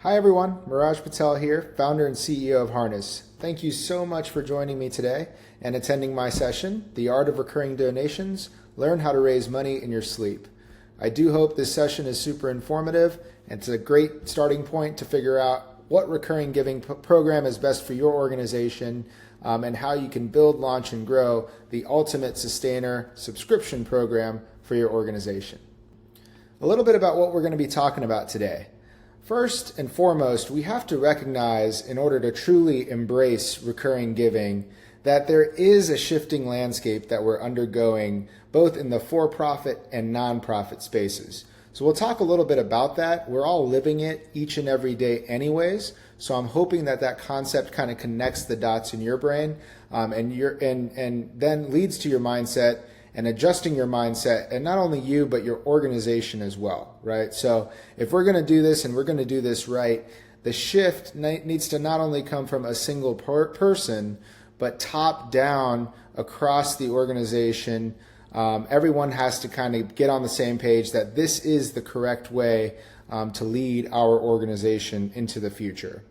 Hi everyone, Miraj Patel here, founder and CEO of Harness. Thank you so much for joining me today and attending my session, The Art of Recurring Donations, Learn How to Raise Money in Your Sleep. I do hope this session is super informative and it's a great starting point to figure out what recurring giving program is best for your organization and how you can build, launch, and grow the ultimate sustainer subscription program for your organization. A little bit about what we're going to be talking about today. First and foremost, we have to recognize, in order to truly embrace recurring giving, that there is a shifting landscape that we're undergoing both in the for-profit and nonprofit spaces. So we'll talk a little bit about that. We're all living it each and every day anyways, so I'm hoping that that concept kind of connects the dots in your brain and then leads to your mindset and adjusting your mindset, and not only you, but your organization as well, right? So if we're going to do this and we're going to do this right, the shift needs to not only come from a single person, but top down across the organization. Everyone has to kind of get on the same page that this is the correct way to lead our organization into the future.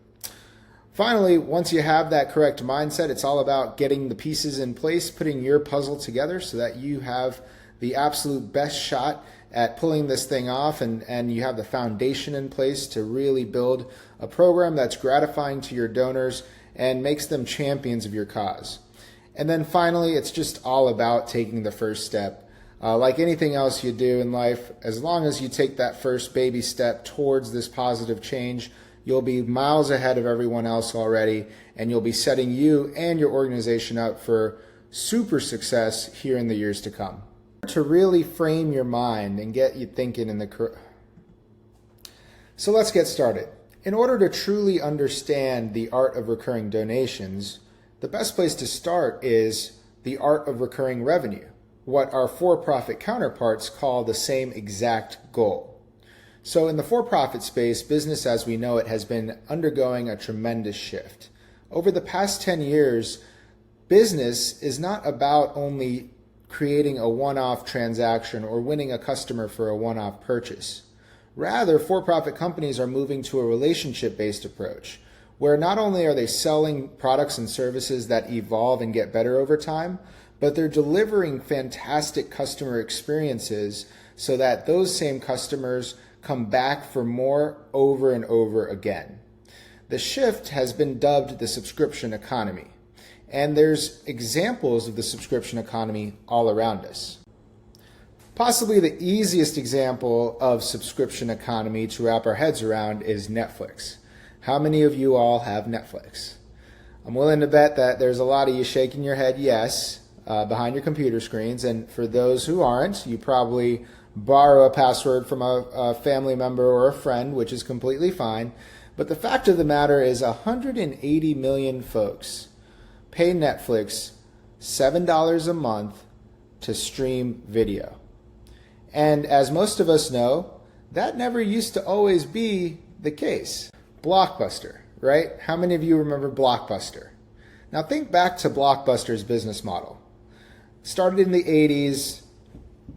Finally, once you have that correct mindset, it's all about getting the pieces in place, putting your puzzle together so that you have the absolute best shot at pulling this thing off, and you have the foundation in place to really build a program that's gratifying to your donors and makes them champions of your cause. And then finally, it's just all about taking the first step. Like anything else you do in life, as long as you take that first baby step towards this positive change, you'll be miles ahead of everyone else already, and you'll be setting you and your organization up for super success here in the years to come. To really frame your mind and get you thinking So let's get started. In order to truly understand the art of recurring donations, the best place to start is the art of recurring revenue, what our for-profit counterparts call the same exact goal. So in the for-profit space, business as we know it has been undergoing a tremendous shift. Over the past 10 years, business is not about only creating a one-off transaction or winning a customer for a one-off purchase. Rather, for-profit companies are moving to a relationship-based approach, where not only are they selling products and services that evolve and get better over time, but they're delivering fantastic customer experiences so that those same customers come back for more over and over again. The shift has been dubbed the subscription economy, and there's examples of the subscription economy all around us. Possibly the easiest example of subscription economy to wrap our heads around is Netflix. How many of you all have Netflix? I'm willing to bet that there's a lot of you shaking your head yes behind your computer screens, and for those who aren't, you probably borrow a password from a family member or a friend, which is completely fine. But the fact of the matter is 180 million folks pay Netflix $7 a month to stream video. And as most of us know, that never used to always be the case. Blockbuster, right? How many of you remember Blockbuster? Now think back to Blockbuster's business model. Started in the 80s,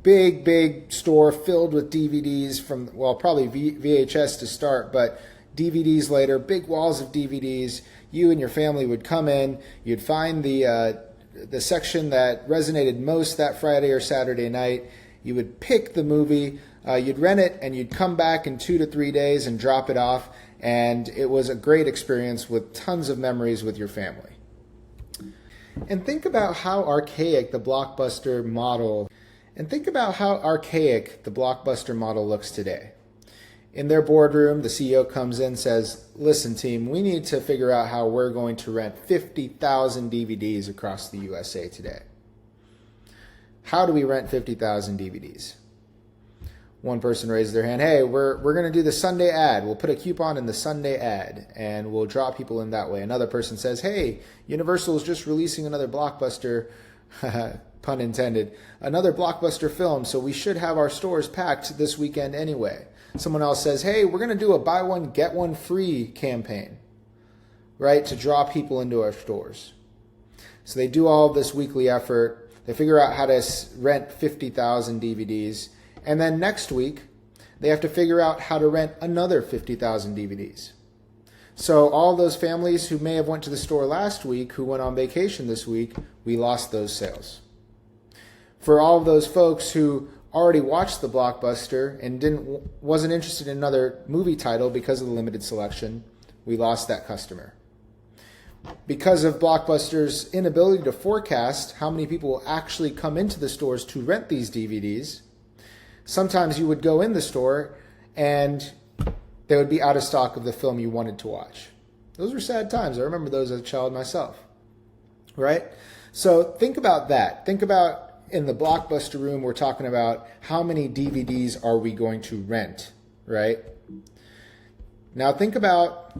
big store filled with DVDs from, well, probably VHS to start, but DVDs later, big walls of DVDs. You and your family would come in, you'd find the section that resonated most that Friday or Saturday night. You would pick the movie, you'd rent it, and you'd come back in 2 to 3 days and drop it off. And it was a great experience with tons of memories with your family. And think about how archaic the Blockbuster model looks today. In their boardroom, the CEO comes in and says, listen team, we need to figure out how we're going to rent 50,000 DVDs across the USA today. How do we rent 50,000 DVDs? One person raises their hand, hey, we're going to do the Sunday ad. We'll put a coupon in the Sunday ad and we'll draw people in that way. Another person says, hey, Universal is just releasing another blockbuster, pun intended, another blockbuster film, so we should have our stores packed this weekend anyway. Someone else says, hey, we're going to do a buy one, get one free campaign, right, to draw people into our stores. So they do all of this weekly effort. They figure out how to rent 50,000 DVDs. And then next week, they have to figure out how to rent another 50,000 DVDs. So all those families who may have went to the store last week, who went on vacation this week, we lost those sales. For all of those folks who already watched the blockbuster and wasn't interested in another movie title because of the limited selection, we lost that customer. Because of Blockbuster's inability to forecast how many people will actually come into the stores to rent these DVDs, sometimes you would go in the store and they would be out of stock of the film you wanted to watch. Those were sad times. I remember those as a child myself, right? So think about that. Think about in the Blockbuster room, we're talking about how many DVDs are we going to rent, right? Now think about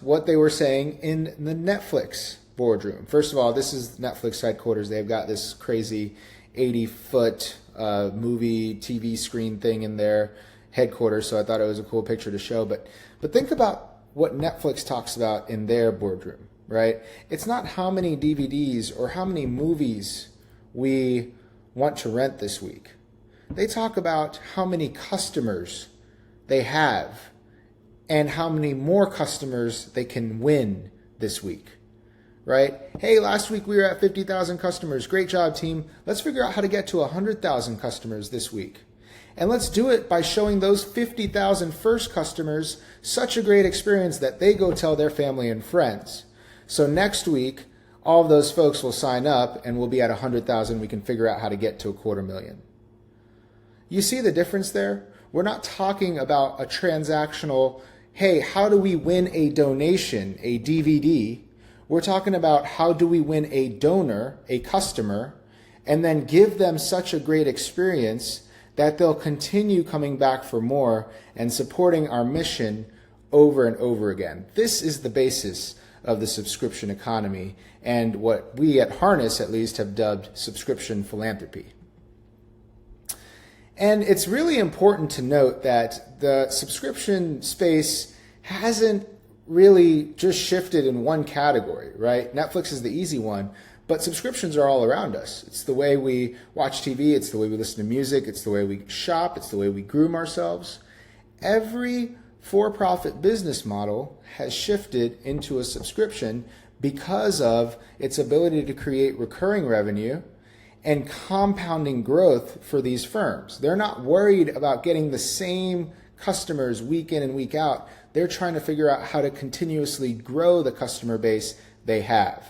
what they were saying in the Netflix boardroom. First of all, this is Netflix headquarters. They've got this crazy 80-foot movie TV screen thing in their headquarters, so I thought it was a cool picture to show. But think about what Netflix talks about in their boardroom, right? It's not how many DVDs or how many movies we want to rent this week. They talk about how many customers they have and how many more customers they can win this week, right? Hey, last week we were at 50,000 customers. Great job, team. Let's figure out how to get to 100,000 customers this week. And let's do it by showing those 50,000 first customers such a great experience that they go tell their family and friends. So next week, all of those folks will sign up and we'll be at 100,000. We can figure out how to get to 250,000. You see the difference there? We're not talking about a transactional, hey, how do we win a donation, a DVD? We're talking about how do we win a donor, a customer, and then give them such a great experience that they'll continue coming back for more and supporting our mission over and over again. This is the basis of the subscription economy and what we at Harness at least have dubbed subscription philanthropy. And it's really important to note that the subscription space hasn't really just shifted in one category, right? Netflix is the easy one, but subscriptions are all around us. It's the way we watch TV, it's the way we listen to music, it's the way we shop, it's the way we groom ourselves. Every for-profit business model has shifted into a subscription because of its ability to create recurring revenue and compounding growth for these firms. They're not worried about getting the same customers week in and week out. They're trying to figure out how to continuously grow the customer base they have.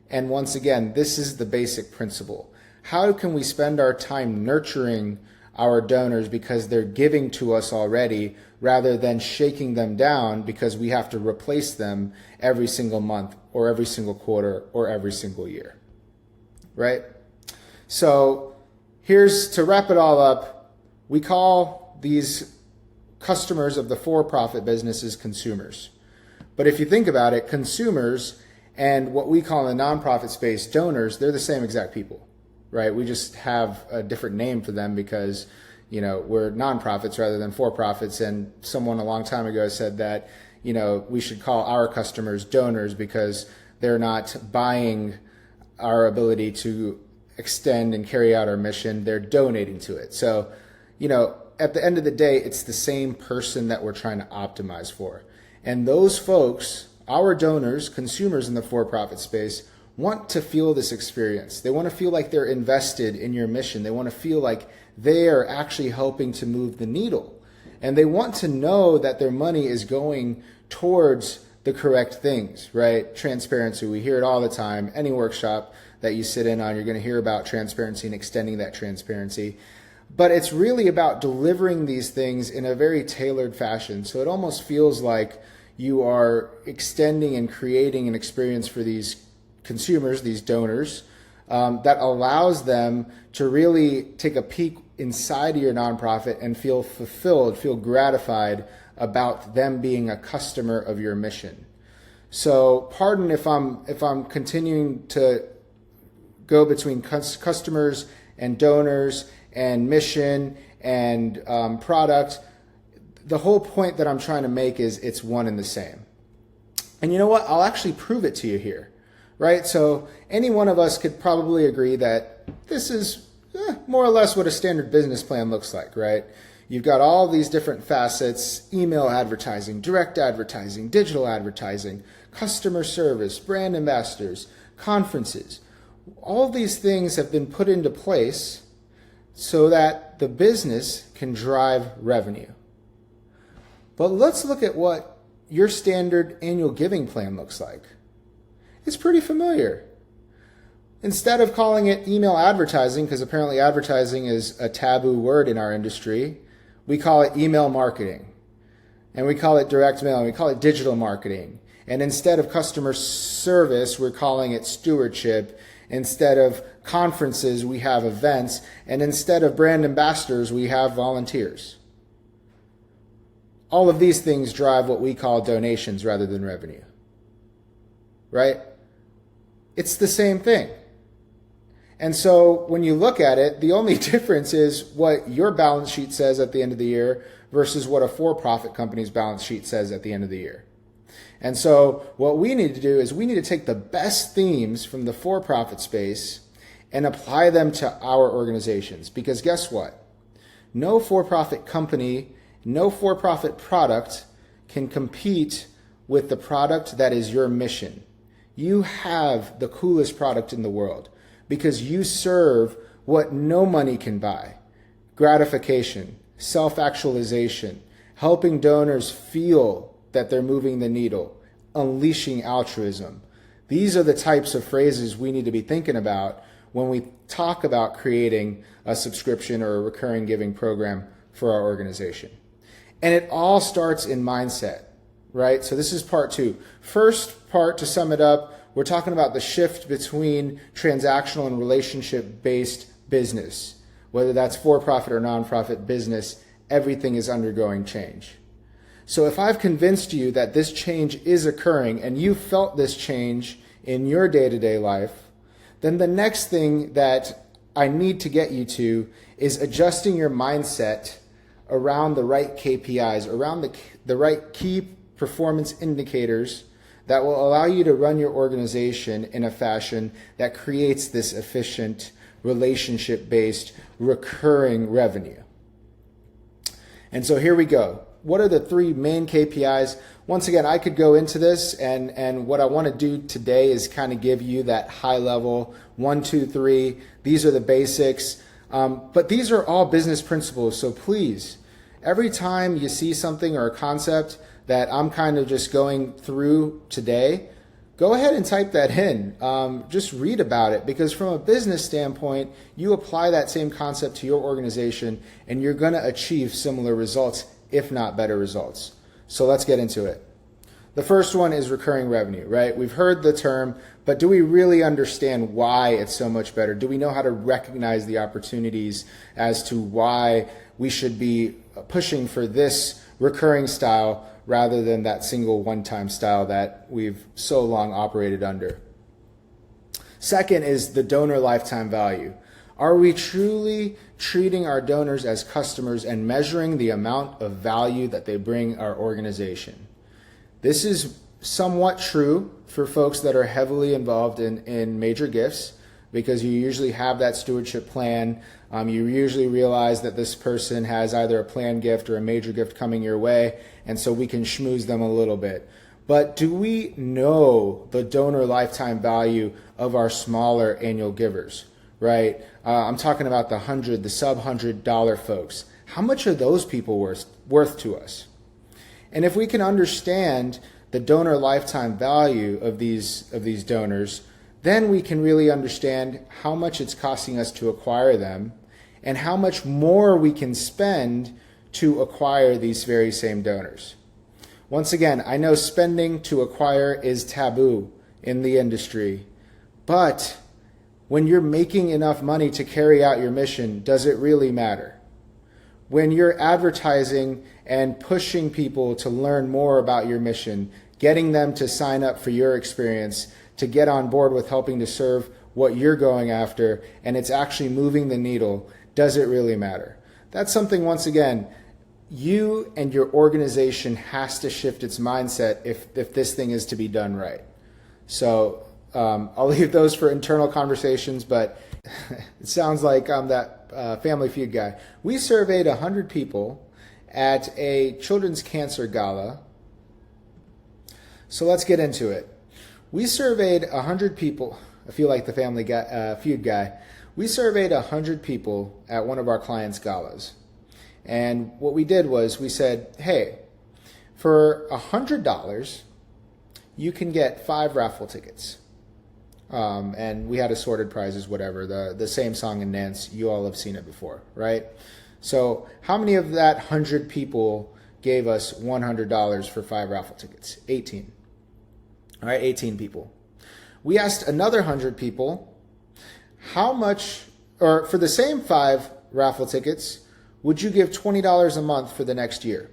And once again, this is the basic principle. How can we spend our time nurturing our donors because they're giving to us already rather than shaking them down because we have to replace them every single month or every single quarter or every single year, right? So here's, to wrap it all up, we call these customers of the for-profit businesses consumers. But if you think about it, consumers and what we call in the nonprofit space donors, they're the same exact people, right? We just have a different name for them because, we're nonprofits rather than for-profits. And someone a long time ago said that, we should call our customers donors because they're not buying our ability to extend and carry out our mission. They're donating to it. So, at the end of the day, it's the same person that we're trying to optimize for. And those folks, our donors, consumers in the for-profit space, want to feel this experience. They want to feel like they're invested in your mission. They want to feel like they are actually helping to move the needle. And they want to know that their money is going towards the correct things, right? Transparency, we hear it all the time. Any workshop that you sit in on, you're going to hear about transparency and extending that transparency. But it's really about delivering these things in a very tailored fashion. So it almost feels like you are extending and creating an experience for these consumers, these donors, that allows them to really take a peek inside of your nonprofit and feel fulfilled, feel gratified about them being a customer of your mission. So pardon if I'm continuing to go between customers and donors and mission and product. The whole point that I'm trying to make is it's one and the same. And you know what? I'll actually prove it to you here, right? So any one of us could probably agree that this is more or less what a standard business plan looks like, right? You've got all these different facets: email advertising, direct advertising, digital advertising, customer service, brand ambassadors, conferences. All these things have been put into place so that the business can drive revenue. But let's look at what your standard annual giving plan looks like. It's pretty familiar. Instead of calling it email advertising, because apparently advertising is a taboo word in our industry, we call it email marketing. And we call it direct mail, and we call it digital marketing. And instead of customer service, we're calling it stewardship. Instead of conferences, we have events. And instead of brand ambassadors, we have volunteers. All of these things drive what we call donations rather than revenue. Right? It's the same thing. And so when you look at it, the only difference is what your balance sheet says at the end of the year versus what a for-profit company's balance sheet says at the end of the year. And so what we need to do is we need to take the best themes from the for-profit space and apply them to our organizations. Because guess what? No for-profit company, no for-profit product can compete with the product that is your mission. You have the coolest product in the world because you serve what no money can buy: gratification, self-actualization, helping donors feel that they're moving the needle, unleashing altruism. These are the types of phrases we need to be thinking about when we talk about creating a subscription or a recurring giving program for our organization. And it all starts in mindset, right? So this is part 2. First part, to sum it up, we're talking about the shift between transactional and relationship-based business. Whether that's for-profit or non-profit business, everything is undergoing change. So if I've convinced you that this change is occurring and you felt this change in your day-to-day life, then the next thing that I need to get you to is adjusting your mindset around the right KPIs, around the right key performance indicators that will allow you to run your organization in a fashion that creates this efficient, relationship-based, recurring revenue. And so here we go. What are the 3 main KPIs? Once again, I could go into this, and what I want to do today is kind of give you that high level 1, 2, 3. These are the basics. But these are all business principles. So please, every time you see something or a concept that I'm kind of just going through today, go ahead and type that in. Just read about it, because from a business standpoint, you apply that same concept to your organization and you're going to achieve similar results, if not better results. So let's get into it. The first one is recurring revenue, right? We've heard the term, but do we really understand why it's so much better? Do we know how to recognize the opportunities as to why we should be pushing for this recurring style rather than that single one-time style that we've so long operated under? Second is the donor lifetime value. Are we truly treating our donors as customers and measuring the amount of value that they bring our organization? This is somewhat true for folks that are heavily involved in major gifts, because you usually have that stewardship plan. You usually realize that this person has either a planned gift or a major gift coming your way, and so we can schmooze them a little bit. But do we know the donor lifetime value of our smaller annual givers, right? I'm talking about the sub-$100 folks. How much are those people worth to us? And if we can understand the donor lifetime value of these donors, then we can really understand how much it's costing us to acquire them and how much more we can spend to acquire these very same donors. Once again, I know spending to acquire is taboo in the industry, but when you're making enough money to carry out your mission, does it really matter? When you're advertising and pushing people to learn more about your mission, getting them to sign up for your experience, to get on board with helping to serve what you're going after, and it's actually moving the needle, does it really matter? That's something, once again, you and your organization has to shift its mindset if this thing is to be done right. So I'll leave those for internal conversations, but It sounds like I'm that Family Feud guy. We surveyed 100 people at a children's cancer gala. So let's get into it. We surveyed 100 people. I feel like the Feud guy. We surveyed 100 people at one of our clients' galas. And what we did was we said, hey, for $100, you can get 5 raffle tickets. And we had assorted prizes, whatever, the same song and dance. You all have seen it before, right? So how many of that 100 people gave us $100 for 5 raffle tickets? 18. All right, 18 people. We asked another 100 people, how much, or for the same 5 raffle tickets, would you give $20 a month for the next year?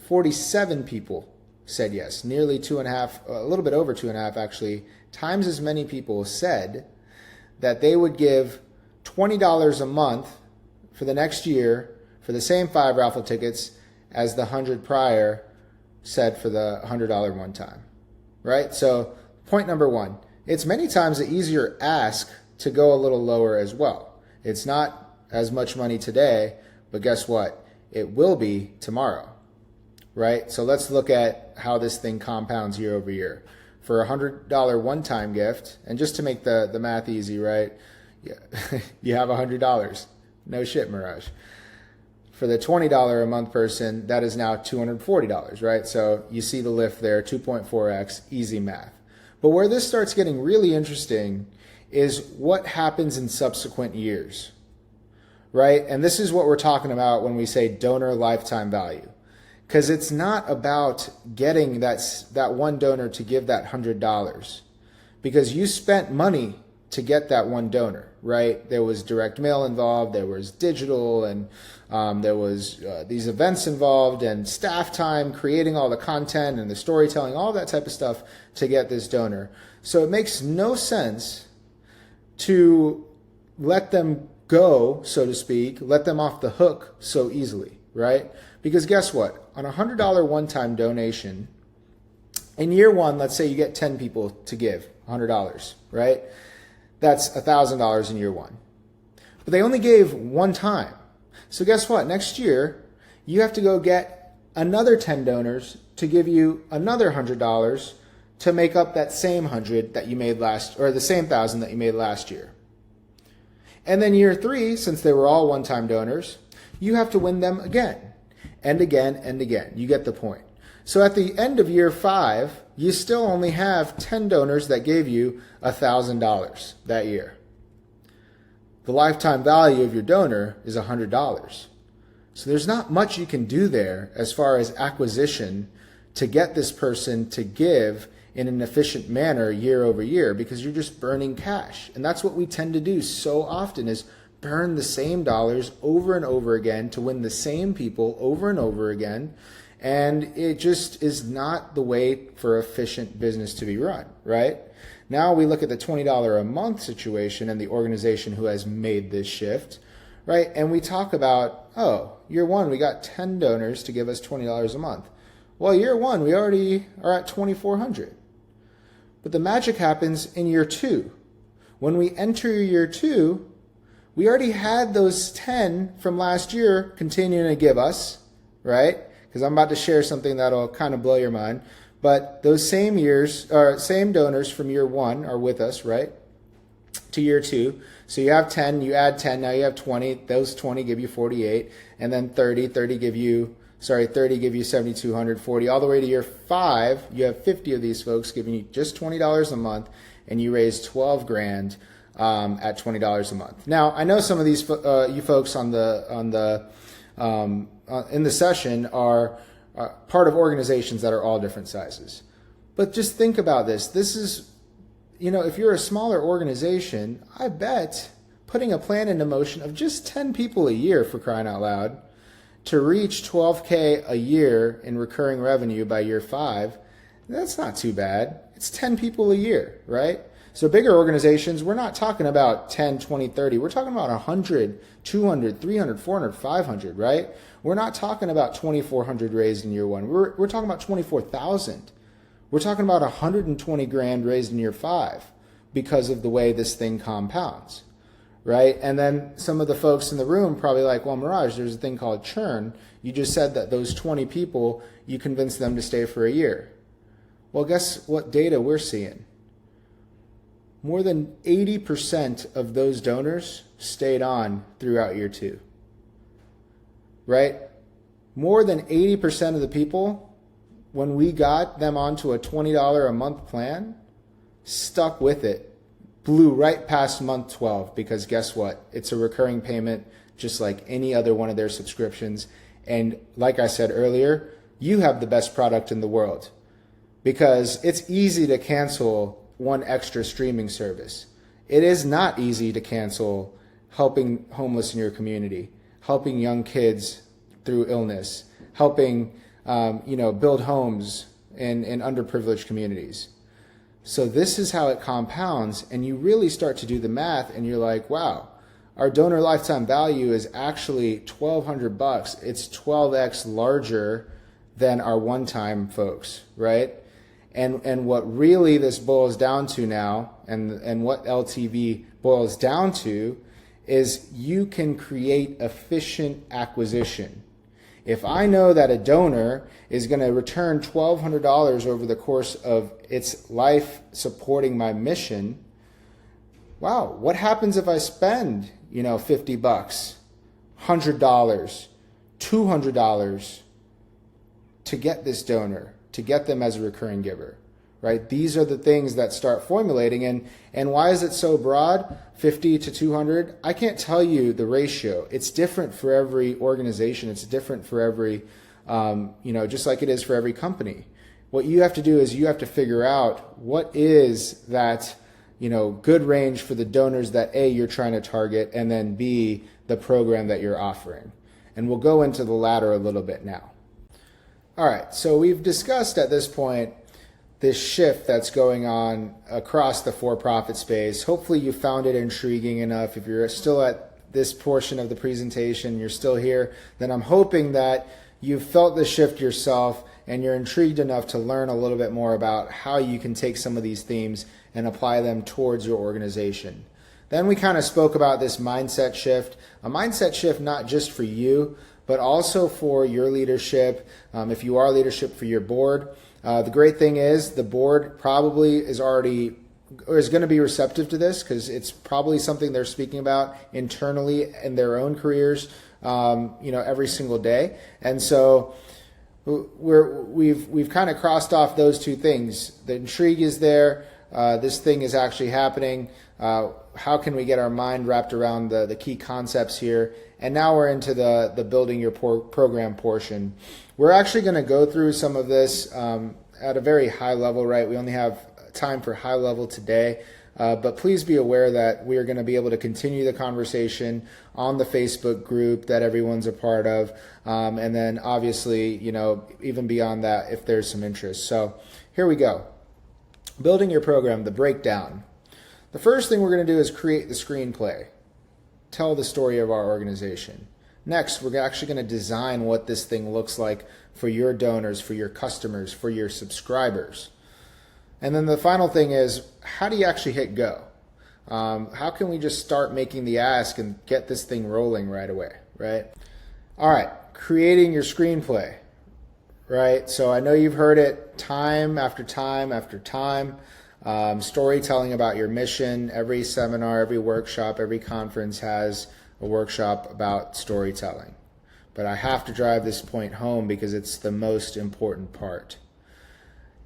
47 people said yes. Nearly 2.5, a little bit over 2.5 actually, times as many people said that they would give $20 a month for the next year for the same 5 raffle tickets as the 100 prior said for the $100 one time, right? So point number 1, it's many times an easier ask to go a little lower as well. It's not as much money today, but guess what? It will be tomorrow, right? So let's look at how this thing compounds year over year. For a $100 one-time gift, and just to make the math easy, right? Yeah, you have $100. No shit, Miraj. For the $20 a month person, that is now $240, right? So you see the lift there, 2.4x, easy math. But where this starts getting really interesting is what happens in subsequent years, right? And this is what we're talking about when we say donor lifetime value. Because it's not about getting that one donor to give that $100. Because you spent money to get that one donor, right? There was direct mail involved, there was digital, and there was these events involved, and staff time, creating all the content and the storytelling, all that type of stuff to get this donor. So it makes no sense to let them go, so to speak, let them off the hook so easily, right? Because guess what? On a $100 one-time donation, in year 1, let's say you get 10 people to give $100, right? That's $1,000 in year 1. But they only gave one time. So guess what? Next year, you have to go get another 10 donors to give you another $100 to make up that same 100 that you made or the same 1,000 that you made last year. And then year 3, since they were all one-time donors, you have to win them again and again and again. You get the point. So at the end of year 5, you still only have 10 donors that gave you $1,000 that year. The lifetime value of your donor is $100. So there's not much you can do there as far as acquisition to get this person to give in an efficient manner year over year, because you're just burning cash. And that's what we tend to do so often, is burn the same dollars over and over again to win the same people over and over again. And it just is not the way for efficient business to be run, right? Now we look at the $20 a month situation and the organization who has made this shift, right? And we talk about, oh, year 1, we got 10 donors to give us $20 a month. Well, year 1, we already are at $2,400. But the magic happens in year 2. When we enter year 2, we already had those 10 from last year continuing to give us, right? Because I'm about to share something that'll kind of blow your mind. But those same donors from year 1 are with us, right? To year 2. So you have 10, you add 10, now you have 20. Those 20 give you 48. And then 30 give you 7,200, 40. All the way to year 5, you have 50 of these folks giving you just $20 a month, and you raise $12,000 at $20 a month. Now, I know some of these you folks in the session are part of organizations that are all different sizes. But just think about this. This is, if you're a smaller organization, I bet putting a plan into motion of just 10 people a year, for crying out loud, to reach $12K a year in recurring revenue by year 5, that's not too bad. It's 10 people a year, right? So bigger organizations, we're not talking about 10, 20, 30. We're talking about 100, 200, 300, 400, 500, right? We're not talking about 2,400 raised in year 1. We're talking about 24,000. We're talking about $120,000 raised in year 5. because of the way this thing compounds, right? And then some of the folks in the room probably like, well, Miraj, there's a thing called churn. You just said that those 20 people, you convinced them to stay for a year. Well, guess what data we're seeing? More than 80% of those donors stayed on throughout year 2, right? More than 80% of the people, when we got them onto a $20 a month plan, stuck with it, blew right past month 12, because guess what? It's a recurring payment just like any other one of their subscriptions. And like I said earlier, you have the best product in the world, because it's easy to cancel one extra streaming service. It is not easy to cancel helping homeless in your community, helping young kids through illness, helping build homes in underprivileged communities. So this is how it compounds, and you really start to do the math, and you're like, wow, our donor lifetime value is actually $1,200. It's 12x larger than our one-time folks, right? And what really this boils down to now, and what LTV boils down to, is you can create efficient acquisition. If I know that a donor is going to return $1,200 over the course of its life supporting my mission, wow, what happens if I spend, $50, $100, $200 to get this donor, to get them as a recurring giver, right? These are the things that start formulating. And why is it so broad, 50 to 200? I can't tell you the ratio. It's different for every organization. It's different for every, just like it is for every company. What you have to do is you have to figure out what is that, good range for the donors that A, you're trying to target, and then B, the program that you're offering. And we'll go into the latter a little bit now. All right, so we've discussed at this point this shift that's going on across the for-profit space. Hopefully you found it intriguing enough. If you're still at this portion of the presentation, you're still here, then I'm hoping that you've felt the shift yourself and you're intrigued enough to learn a little bit more about how you can take some of these themes and apply them towards your organization. Then we kind of spoke about this mindset shift, a mindset shift not just for you, but also for your leadership, if you are leadership, for your board. The great thing is the board probably is going to be receptive to this, because it's probably something they're speaking about internally in their own careers, every single day. And so we've kind of crossed off those two things. The intrigue is there. This thing is actually happening. How can we get our mind wrapped around the key concepts here? And now we're into the building your program portion. We're actually going to go through some of this at a very high level, right? We only have time for high level today, but please be aware that we are going to be able to continue the conversation on the Facebook group that everyone's a part of, and then obviously, even beyond that, if there's some interest. So here we go. Building your program, the breakdown. The first thing we're going to do is create the screenplay. Tell the story of our organization. Next, we're actually going to design what this thing looks like for your donors, for your customers, for your subscribers. And then the final thing is, how do you actually hit go? How can we just start making the ask and get this thing rolling right away, right? All right, creating your screenplay, right? So I know you've heard it time after time after time. Storytelling about your mission. Every seminar, every workshop, every conference has a workshop about storytelling. But I have to drive this point home because it's the most important part.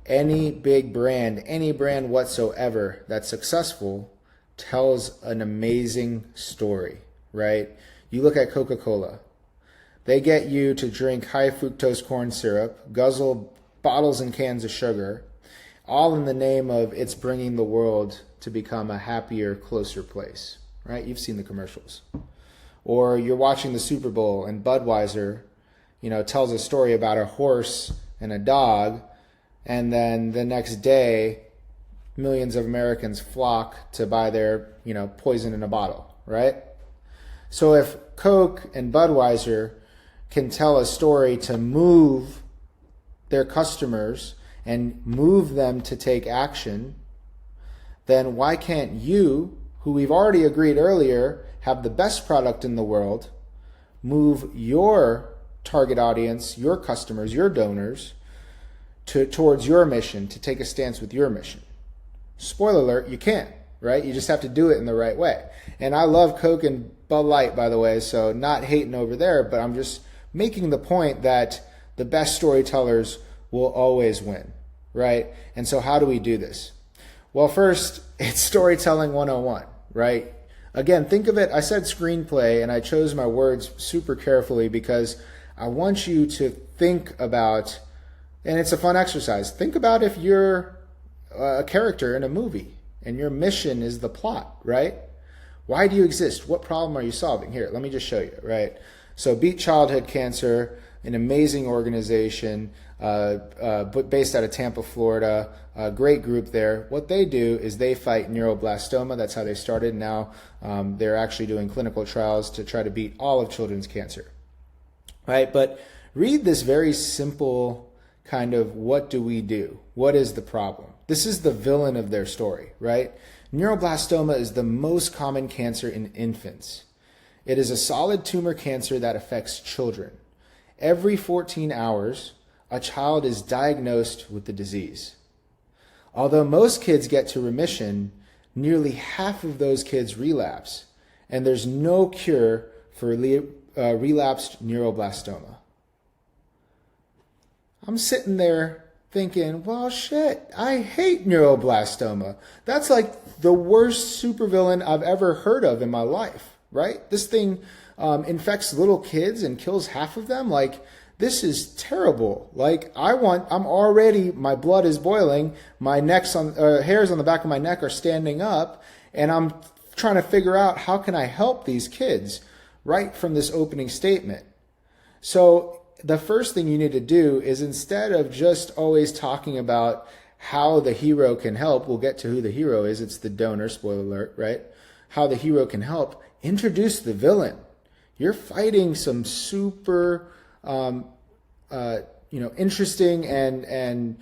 Any big brand, any brand whatsoever that's successful tells an amazing story, right? You look at Coca-Cola. They get you to drink high fructose corn syrup, guzzle bottles and cans of sugar, all in the name of it's bringing the world to become a happier, closer place, right? You've seen the commercials. Or you're watching the Super Bowl and Budweiser, tells a story about a horse and a dog, and then the next day, millions of Americans flock to buy their, poison in a bottle, right? So if Coke and Budweiser can tell a story to move their customers and move them to take action, then why can't you, who we've already agreed earlier, have the best product in the world, move your target audience, your customers, your donors, towards your mission, to take a stance with your mission? Spoiler alert, you can, right? You just have to do it in the right way. And I love Coke and Bud Light, by the way, so not hating over there, but I'm just making the point that the best storytellers will always win, right? And so how do we do this? Well, first, it's storytelling 101, right? Again, think of it, I said screenplay, and I chose my words super carefully because I want you to think about, and it's a fun exercise, think about if you're a character in a movie and your mission is the plot, right? Why do you exist? What problem are you solving? Here, let me just show you, right? So Beat Childhood Cancer, an amazing organization based out of Tampa, Florida, a great group there. What they do is they fight neuroblastoma. That's how they started. Now they're actually doing clinical trials to try to beat all of children's cancer, right? But read this very simple kind of, what do we do? What is the problem? This is the villain of their story, right? Neuroblastoma is the most common cancer in infants. It is a solid tumor cancer that affects children. Every 14 hours, a child is diagnosed with the disease. Although most kids get to remission, nearly half of those kids relapse, and there's no cure for relapsed neuroblastoma. I'm sitting there thinking, well, shit, I hate neuroblastoma. That's like the worst supervillain I've ever heard of in my life, right? This thing infects little kids and kills half of them. Like, this is terrible. Like, I'm already, my blood is boiling, my hairs on the back of my neck are standing up, and I'm trying to figure out how can I help these kids right from this opening statement. So the first thing you need to do is, instead of just always talking about how the hero can help, we'll get to who the hero is, it's the donor, spoiler alert, right? How the hero can help, introduce the villain. You're fighting some super interesting and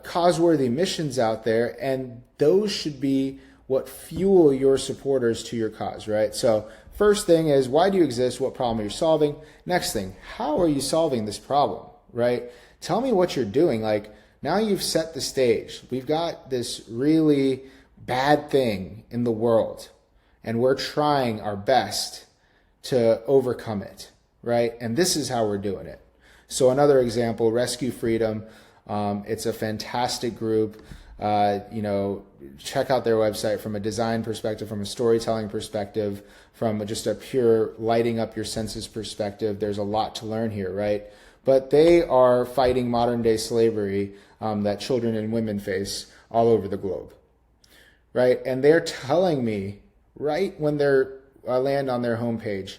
cause-worthy missions out there, and those should be what fuel your supporters to your cause, right? So first thing is, why do you exist? What problem are you solving? Next thing, how are you solving this problem, right? Tell me what you're doing. Like, now you've set the stage. We've got this really bad thing in the world, and we're trying our best to overcome it, right? And this is how we're doing it. So another example, Rescue Freedom. It's a fantastic group. Check out their website from a design perspective, from a storytelling perspective, from just a pure lighting up your senses perspective. There's a lot to learn here, right? But they are fighting modern day slavery that children and women face all over the globe, right? And they're telling me right when I land on their homepage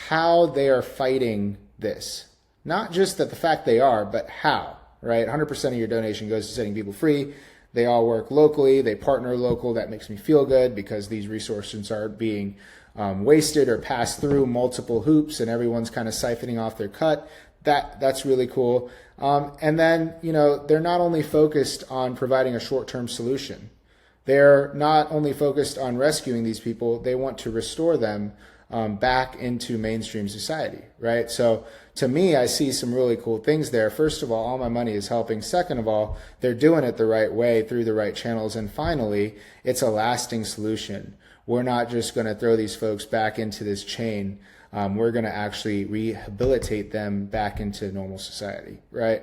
how they are fighting this. Not just that the fact they are, but how, right? 100% of your donation goes to setting people free. They all work locally. They partner local. That makes me feel good because these resources are being wasted or passed through multiple hoops, and everyone's kind of siphoning off their cut. That's really cool. And then, they're not only focused on providing a short-term solution. They're not only focused on rescuing these people, they want to restore them back into mainstream society, right? So to me, I see some really cool things there. First of all my money is helping. Second of all, they're doing it the right way through the right channels. And finally, it's a lasting solution. We're not just going to throw these folks back into this chain. We're going to actually rehabilitate them back into normal society, right?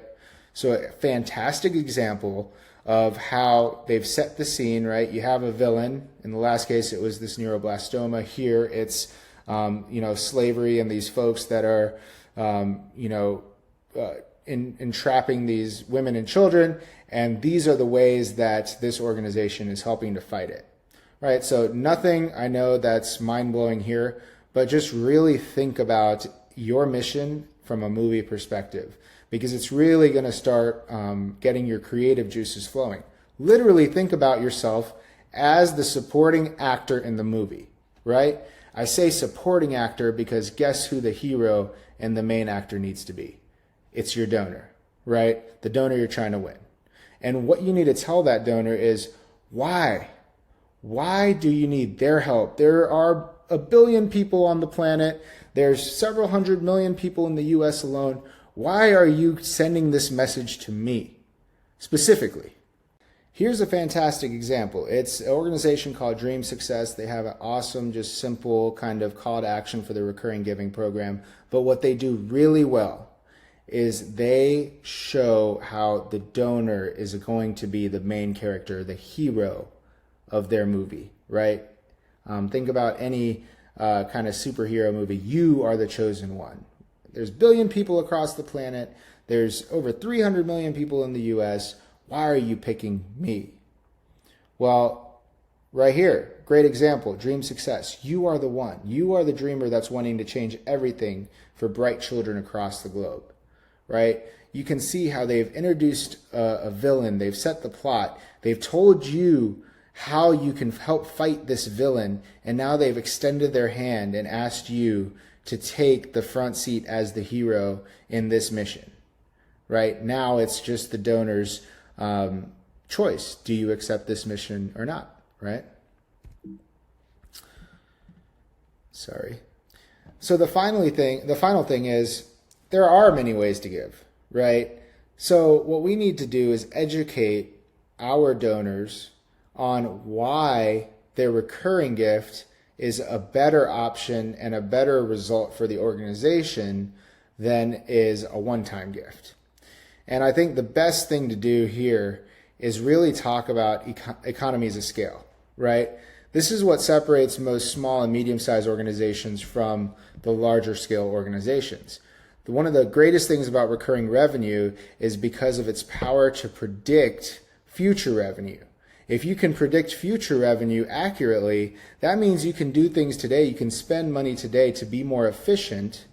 So a fantastic example of how they've set the scene, right? You have a villain. In the last case, it was this neuroblastoma. Here, it's slavery and these folks that are entrapping these women and children, and these are the ways that this organization is helping to fight it, right? So nothing I know that's mind-blowing here, but just really think about your mission from a movie perspective, because it's really going to start getting your creative juices flowing. Literally think about yourself as the supporting actor in the movie, right? I say supporting actor because guess who the hero and the main actor needs to be? It's your donor, right? The donor you're trying to win. And what you need to tell that donor is, why Why do you need their help? There are a billion people on the planet. There's several 100 million people in the US alone. Why are you sending this message to me specifically? Here's a fantastic example. It's an organization called Dream Success. They have an awesome, just simple kind of call to action for the recurring giving program. But what they do really well is they show how the donor is going to be the main character, the hero of their movie, right? Think about any kind of superhero movie. You are the chosen one. There's a billion people across the planet. There's over 300 million people in the US. Why are you picking me? Well, right here, great example, Dream Success. You are the one. You are the dreamer that's wanting to change everything for bright children across the globe, right? You can see how they've introduced a villain. They've set the plot. They've told you how you can help fight this villain, and now they've extended their hand and asked you to take the front seat as the hero in this mission, right? Now it's just the donor's choice. Do you accept this mission or not, right? Sorry. So the final thing is there are many ways to give, right? So what we need to do is educate our donors on why their recurring gift is a better option and a better result for the organization than is a one-time gift. And I think the best thing to do here is really talk about economies of scale, right? This is what separates most small and medium-sized organizations from the larger scale organizations. One of the greatest things about recurring revenue is because of its power to predict future revenue. If you can predict future revenue accurately, that means you can do things today, you can spend money today to be more efficient,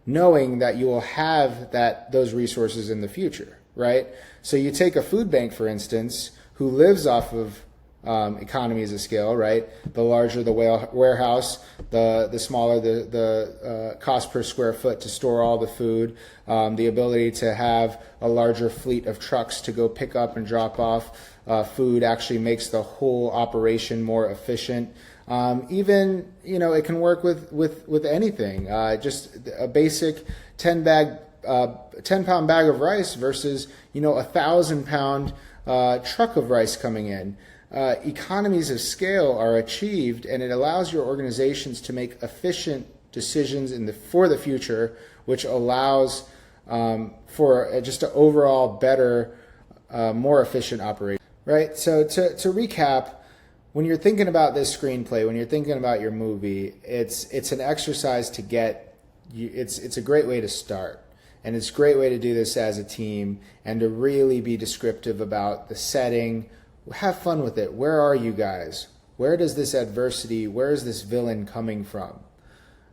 knowing that you will have those resources in the future, right? So you take a food bank, for instance, who lives off of economies of scale, right? The larger the warehouse, the smaller the cost per square foot to store all the food, the ability to have a larger fleet of trucks to go pick up and drop off food actually makes the whole operation more efficient. Even, it can work with anything. Just a basic 10-pound bag of rice versus, a 1,000-pound truck of rice coming in. Economies of scale are achieved, and it allows your organizations to make efficient decisions for the future, which allows for just an overall better, more efficient operation. Right? So to recap, when you're thinking about this screenplay, when you're thinking about your movie, it's an exercise to get you. It's a great way to start, and it's a great way to do this as a team and to really be descriptive about the setting. Have fun with it. Where are you guys? Where does this adversity? Where is this villain coming from?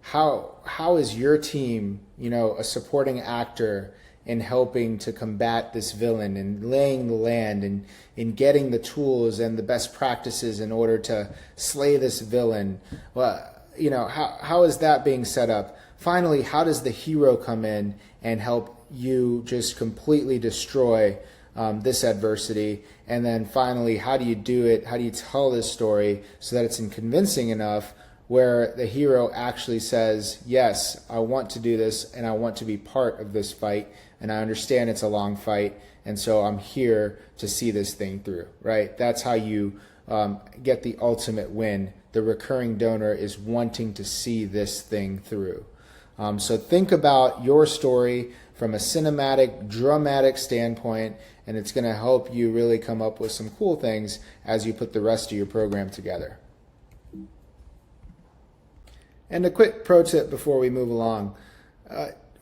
How is your team, a supporting actor in helping to combat this villain and laying the land and in getting the tools and the best practices in order to slay this villain? Well, how is that being set up? Finally, how does the hero come in and help you just completely destroy this adversity? And then finally, how do you do it? How do you tell this story so that it's convincing enough where the hero actually says, yes, I want to do this and I want to be part of this fight, and I understand it's a long fight, and so I'm here to see this thing through, right? That's how you get the ultimate win. The recurring donor is wanting to see this thing through. So think about your story from a cinematic, dramatic standpoint, and it's going to help you really come up with some cool things as you put the rest of your program together. And a quick pro tip before we move along.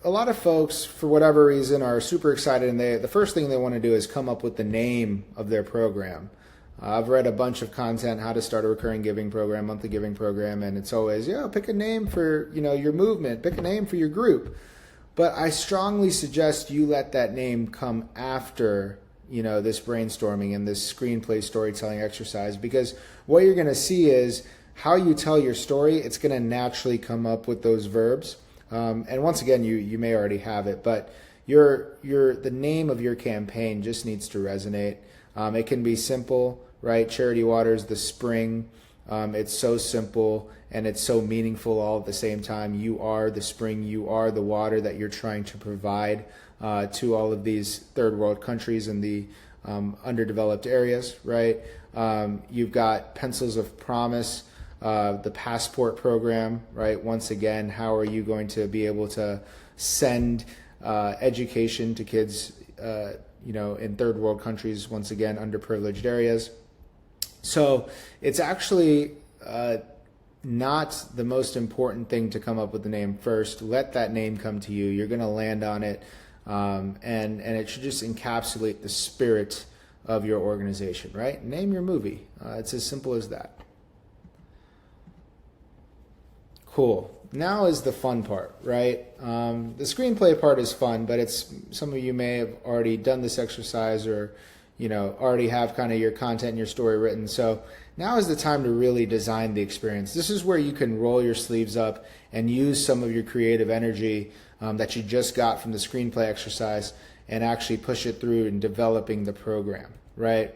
A lot of folks, for whatever reason, are super excited, and the first thing they want to do is come up with the name of their program. I've read a bunch of content, how to start a recurring giving program, monthly giving program, and it's always, pick a name for your movement, pick a name for your group. But I strongly suggest you let that name come after this brainstorming and this screenplay storytelling exercise, because what you're going to see is how you tell your story. It's going to naturally come up with those verbs. And once again, you may already have it, but the name of your campaign just needs to resonate. It can be simple, right? Charity Waters, the spring. It's so simple and it's so meaningful all at the same time. You are the spring, you are the water that you're trying to provide to all of these third world countries and the underdeveloped areas, right? You've got Pencils of Promise, the passport program, right? Once again, how are you going to be able to send education to kids, in third world countries, once again, underprivileged areas? So it's actually not the most important thing to come up with the name first. Let that name come to you. You're going to land on it, and it should just encapsulate the spirit of your organization, right? Name your movie. It's as simple as that. Cool. Now is the fun part, right? The screenplay part is fun, but some of you may have already done this exercise or already have kind of your content and your story written. So now is the time to really design the experience. This is where you can roll your sleeves up and use some of your creative energy that you just got from the screenplay exercise and actually push it through in developing the program, right?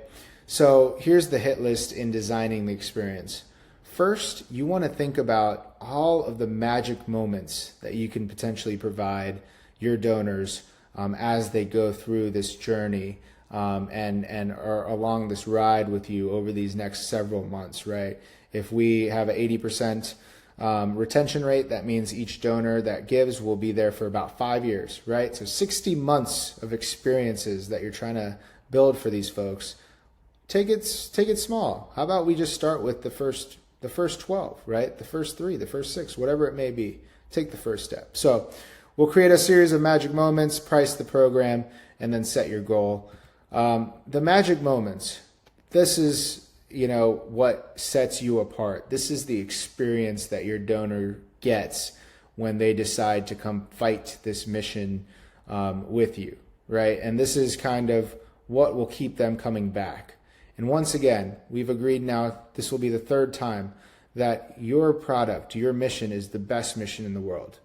So here's the hit list in designing the experience. First, you want to think about all of the magic moments that you can potentially provide your donors as they go through this journey and are along this ride with you over these next several months, right? If we have an 80% retention rate, that means each donor that gives will be there for about 5 years, right? So 60 months of experiences that you're trying to build for these folks. Take it small. How about we just start with the first 12, right? The first 3, the first 6, whatever it may be. Take the first step. So we'll create a series of magic moments, price the program, and then set your goal. The magic moments, this is, what sets you apart. This is the experience that your donor gets when they decide to come fight this mission with you, right? And this is kind of what will keep them coming back. And once again, we've agreed now, this will be the 3rd time, that your product, your mission is the best mission in the world.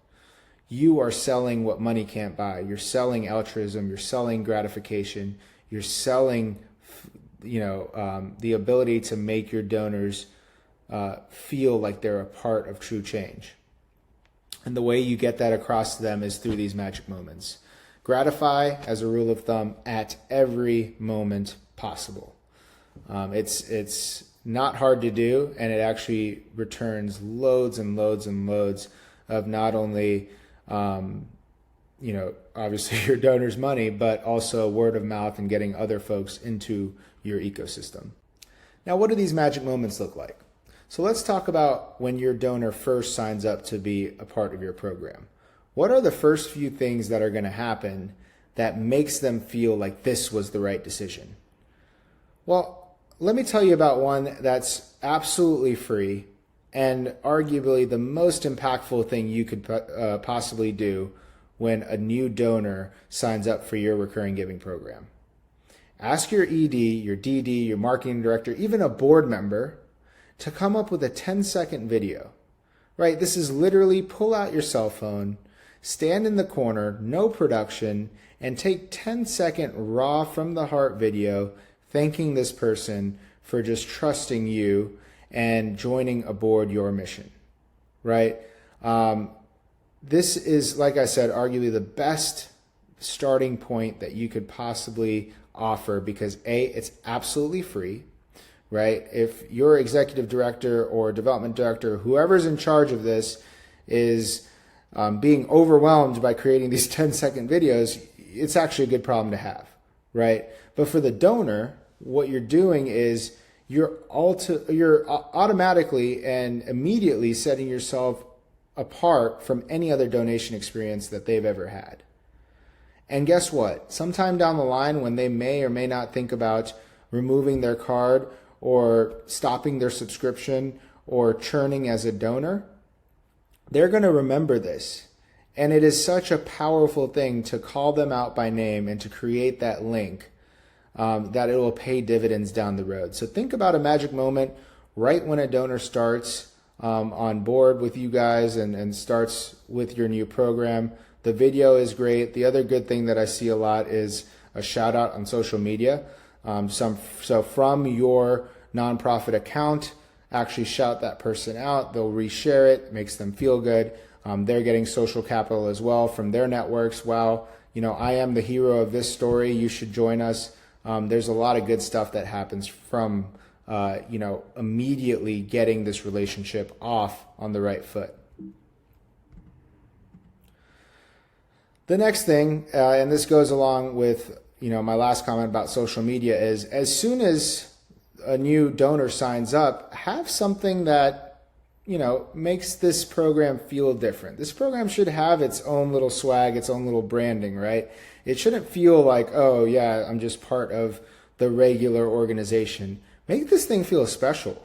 You are selling what money can't buy. You're selling altruism. You're selling gratification. You're selling, the ability to make your donors feel like they're a part of true change. And the way you get that across to them is through these magic moments. Gratify, as a rule of thumb, at every moment possible. It's not hard to do, and it actually returns loads and loads and loads of not only, obviously your donors' money, but also word of mouth and getting other folks into your ecosystem. Now, what do these magic moments look like? So let's talk about when your donor first signs up to be a part of your program. What are the first few things that are going to happen that makes them feel like this was the right decision? Well, let me tell you about one that's absolutely free and arguably the most impactful thing you could possibly do when a new donor signs up for your recurring giving program. Ask your ED, your DD, your marketing director, even a board member to come up with a 10-second video, right? This is literally pull out your cell phone, stand in the corner, no production, and take 10-second raw from the heart video thanking this person for just trusting you and joining aboard your mission, right? This is, like I said, arguably the best starting point that you could possibly offer because A, it's absolutely free, right? If your executive director or development director, whoever's in charge of this is being overwhelmed by creating these 10-second videos, it's actually a good problem to have, right? But for the donor, what you're doing is you're automatically and immediately setting yourself apart from any other donation experience that they've ever had. And guess what? Sometime down the line when they may or may not think about removing their card or stopping their subscription or churning as a donor, they're going to remember this. And it is such a powerful thing to call them out by name and to create that link that it will pay dividends down the road. So think about a magic moment right when a donor starts on board with you guys and starts with your new program. The video is great. The other good thing that I see a lot is a shout out on social media. So from your nonprofit account, actually shout that person out. They'll reshare it, makes them feel good. They're getting social capital as well from their networks. Wow, I am the hero of this story. You should join us. There's a lot of good stuff that happens from, immediately getting this relationship off on the right foot. The next thing, and this goes along with, my last comment about social media, is as soon as a new donor signs up, have something that, makes this program feel different. This program should have its own little swag, its own little branding, right? It shouldn't feel like, oh yeah, I'm just part of the regular organization. Make this thing feel special,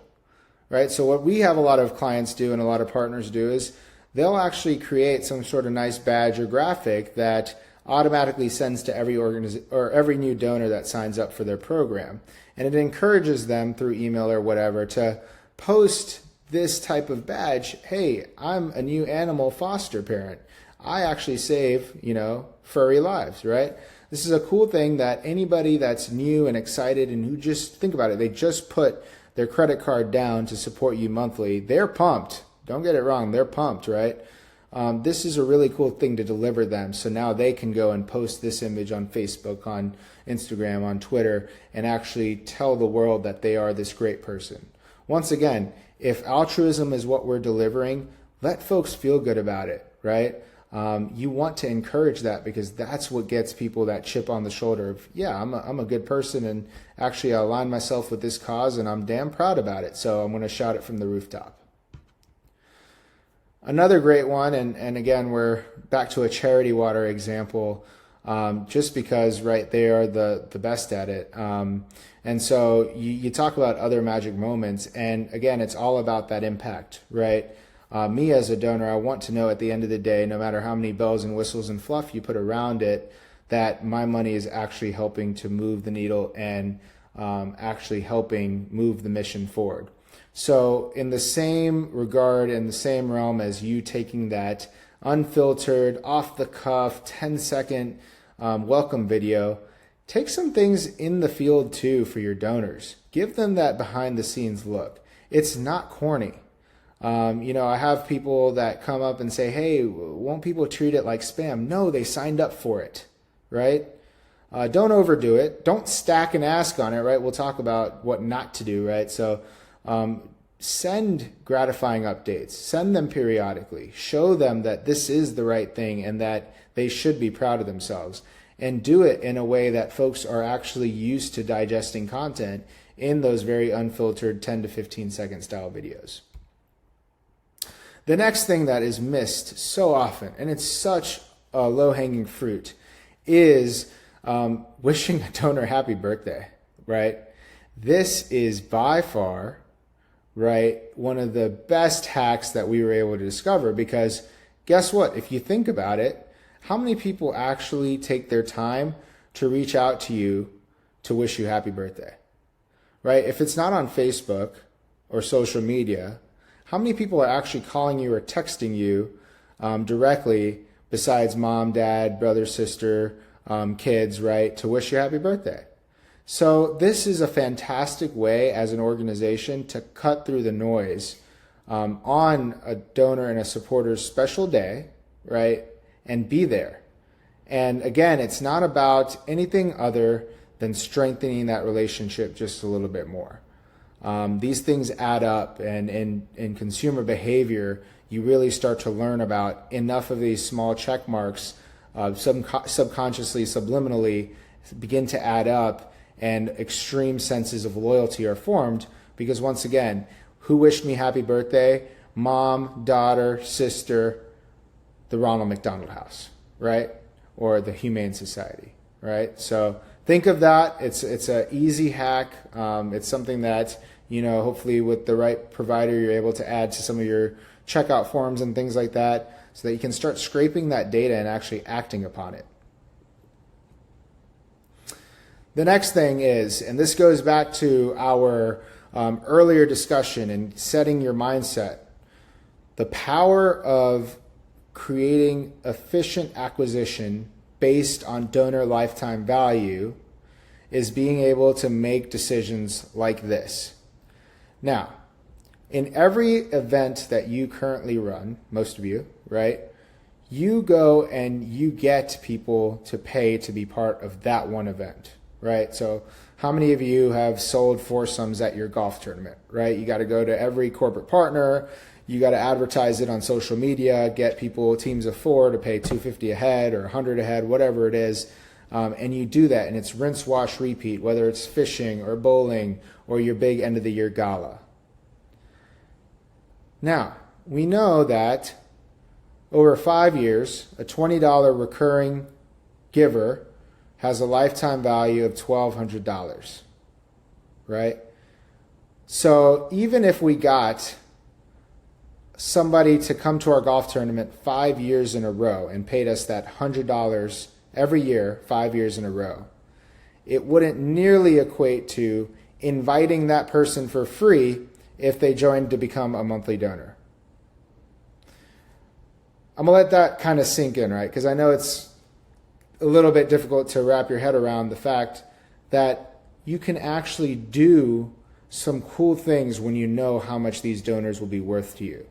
right? So what we have a lot of clients do and a lot of partners do is they'll actually create some sort of nice badge or graphic that automatically sends to every new donor that signs up for their program. And it encourages them through email or whatever to post this type of badge. Hey, I'm a new animal foster parent. I actually save, furry lives, right? This is a cool thing that anybody that's new and excited and who just, think about it, they just put their credit card down to support you monthly, they're pumped. Don't get it wrong, they're pumped, right? This is a really cool thing to deliver them. So now they can go and post this image on Facebook, on Instagram, on Twitter, and actually tell the world that they are this great person. Once again, if altruism is what we're delivering, let folks feel good about it, right? You want to encourage that because that's what gets people that chip on the shoulder of, yeah, I'm a good person and actually I align myself with this cause and I'm damn proud about it. So I'm going to shout it from the rooftop. Another great one, and again, we're back to a charity water example, just because, right, they are the best at it. And so you talk about other magic moments, and again, it's all about that impact, right? Me as a donor, I want to know at the end of the day, no matter how many bells and whistles and fluff you put around it, that my money is actually helping to move the needle and actually helping move the mission forward. So in the same regard, in the same realm as you taking that unfiltered, off-the-cuff, 10-second welcome video, take some things in the field too for your donors. Give them that behind-the-scenes look. It's not corny. I have people that come up and say, hey, won't people treat it like spam? No, they signed up for it, right? Don't overdo it. Don't stack and ask on it, right? We'll talk about what not to do, right? So send gratifying updates. Send them periodically. Show them that this is the right thing and that they should be proud of themselves. And do it in a way that folks are actually used to digesting content in those very unfiltered 10 to 15 second style videos. The next thing that is missed so often, and it's such a low-hanging fruit, is wishing a donor happy birthday, right? This is by far, right, one of the best hacks that we were able to discover, because guess what? If you think about it, how many people actually take their time to reach out to you to wish you happy birthday, right? If it's not on Facebook or social media, how many people are actually calling you or texting you directly besides mom, dad, brother, sister, kids, right, to wish you happy birthday? So this is a fantastic way as an organization to cut through the noise on a donor and a supporter's special day, right, and be there. And again, it's not about anything other than strengthening that relationship just a little bit more. These things add up, and in consumer behavior, you really start to learn about enough of these small check marks subconsciously, subliminally begin to add up, and extreme senses of loyalty are formed because, once again, who wished me happy birthday? Mom, daughter, sister, the Ronald McDonald House, right? Or the Humane Society, right? So think of that. It's an easy hack. It's something that, hopefully with the right provider, you're able to add to some of your checkout forms and things like that so that you can start scraping that data and actually acting upon it. The next thing is, and this goes back to our earlier discussion and setting your mindset, the power of creating efficient acquisition based on donor lifetime value is being able to make decisions like this. Now, in every event that you currently run, most of you, right, you go and you get people to pay to be part of that one event, right? So how many of you have sold foursomes at your golf tournament, right? You got to go to every corporate partner, you got to advertise it on social media, get people, teams of 4 to pay $250 a head or $100 a head, whatever it is. And you do that, and it's rinse, wash, repeat, whether it's fishing or bowling or your big end of the year gala. Now, we know that over 5 years, a $20 recurring giver has a lifetime value of $1,200, right? So even if we got somebody to come to our golf tournament 5 years in a row and paid us that $100 every year, 5 years in a row, it wouldn't nearly equate to inviting that person for free if they joined to become a monthly donor. I'm going to let that kind of sink in, right? Because I know it's a little bit difficult to wrap your head around the fact that you can actually do some cool things when you know how much these donors will be worth to you.